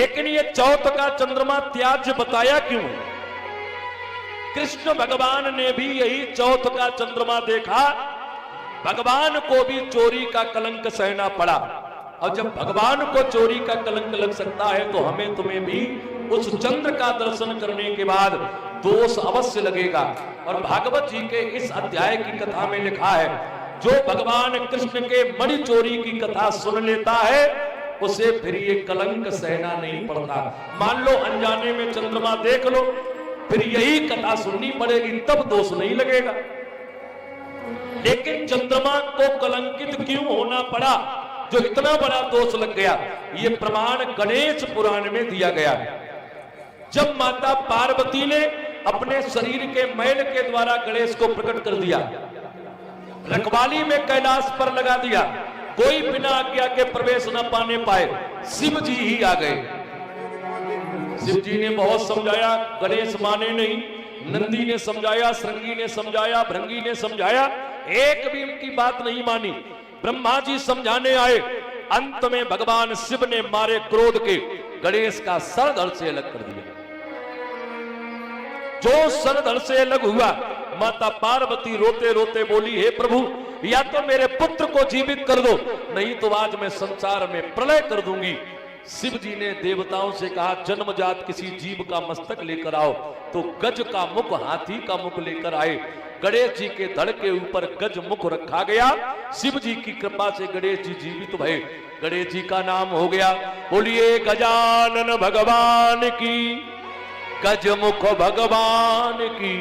लेकिन ये चौथ का चंद्रमा त्याज्य बताया क्यों? कृष्ण भगवान ने भी यही चौथ का चंद्रमा देखा, भगवान को भी चोरी का कलंक सहना पड़ा। और जब भगवान को चोरी का कलंक लग सकता है तो हमें तुम्हें भी उस चंद्र का दर्शन करने के बाद दोष अवश्य लगेगा। और भागवत जी के इस अध्याय की कथा में लिखा है, जो भगवान कृष्ण के मणि चोरी की कथा सुन लेता है उसे फिर ये कलंक सहना नहीं पड़ता। मान लो अनजाने में चंद्रमा देख लो, फिर यही कथा सुननी पड़ेगी, तब दोष नहीं लगेगा। लेकिन चंद्रमा को कलंकित क्यों होना पड़ा, जो इतना बड़ा दोष लग गया? ये प्रमाण गणेश पुराण में दिया गया। जब माता पार्वती ने अपने शरीर के मैल के द्वारा गणेश को प्रकट कर दिया, रखवाली में कैलाश पर लगा दिया, कोई बिना आज्ञा के प्रवेश न पाने पाए, शिव जी ही आ गए। शिव जी ने बहुत समझाया, गणेश माने नहीं। नंदी ने समझाया, श्रृंगी ने समझाया, भृंगी ने समझाया, एक भी उनकी बात नहीं मानी। ब्रह्मा जी समझाने आए, अंत में भगवान शिव ने मारे क्रोध के गणेश का सर धड़ से अलग कर दिया। जो सर धड़ से अलग हुआ, माता पार्वती रोते रोते बोली, हे प्रभु, या तो मेरे पुत्र को जीवित कर दो, नहीं तो आज मैं संसार में प्रलय कर दूंगी। शिव जी ने देवताओं से कहा, जन्मजात किसी जीव का मस्तक लेकर आओ। तो गज का मुख, हाथी का मुख लेकर आए। गणेश जी के धड़ के ऊपर गज मुख रखा गया। शिव जी की कृपा से गणेश जी जीवित भये। गणेश जी का नाम हो गया, बोलिए गजानन भगवान की, गज मुख भगवान की।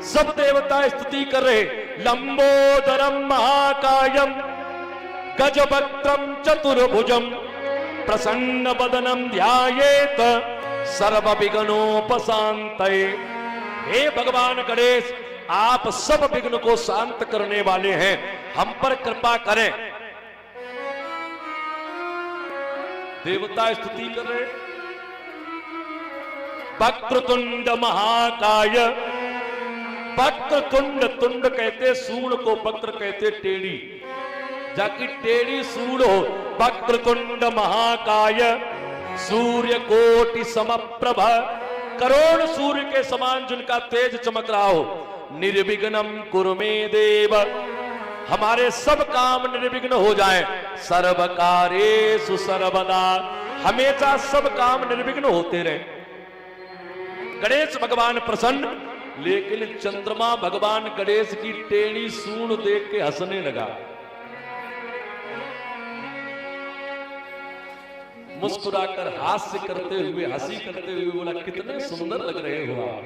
सब देवता स्तुति कर रहे, लंबोदरम महाकायम गजवक्त्रम चतुर्भुजम प्रसन्न बदनम ध्यायेत सर्व विघ्नोपशांतये। हे भगवान गणेश, आप सब विघ्न को शांत करने वाले हैं, हम पर कृपा करें। देवता स्तुति कर रहे। वक्रतुंड महाकाय, वक्रतुंड, तुंड कहते सूंड को, वक्र कहते टेढ़ी, जाकि टेढ़ी सूंड हो। वक्रतुंड महाकाय सूर्य कोटि समप्रभ, करोड़ सूर्य के समान जिनका तेज चमक रहा हो। निर्विघ्नं कुरु मे देव, हमारे सब काम निर्विघ्न हो जाएं। सर्व कार्येषु सर्वदा, हमेशा सब काम निर्विघ्न होते रहे। गणेश भगवान प्रसन्न, लेकिन चंद्रमा भगवान गणेश की टेढ़ी सूंड देख के हंसने लगा। मुस्कुराकर हास्य करते हुए, हंसी करते हुए बोला, कितने सुंदर लग रहे हो आप।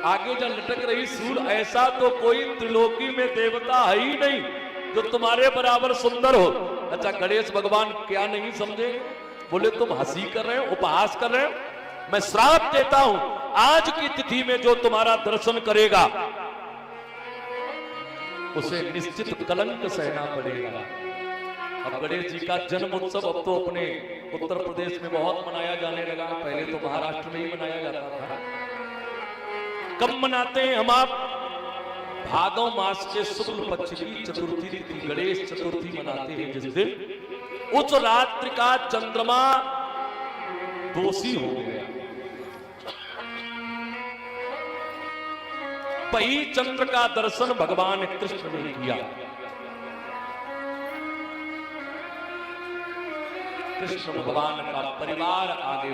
आगे जब लटक रही सूंड, ऐसा तो कोई त्रिलोकी में देवता है ही नहीं जो तुम्हारे बराबर सुंदर हो। अच्छा, गणेश भगवान क्या नहीं समझे? बोले, तुम हंसी कर रहे हो, उपहास कर रहे हो, मैं श्राप देता हूं, आज की तिथि में जो तुम्हारा दर्शन करेगा उसे निश्चित कलंक सहना पड़ेगा। अब गणेश जी का जन्म उत्सव अब तो अपने उत्तर प्रदेश में बहुत मनाया जाने लगा, पहले तो महाराष्ट्र में ही मनाया जाता था। कब मनाते हैं हम आप? भादव मास के शुक्ल पक्ष की चतुर्थी तिथि, गणेश चतुर्थी मनाते हैं, जिस दिन उस रात्रि का चंद्रमा दोषी हो गया। वही चंद्र का दर्शन भगवान कृष्ण ने किया। कृष्ण भगवान का परिवार आगे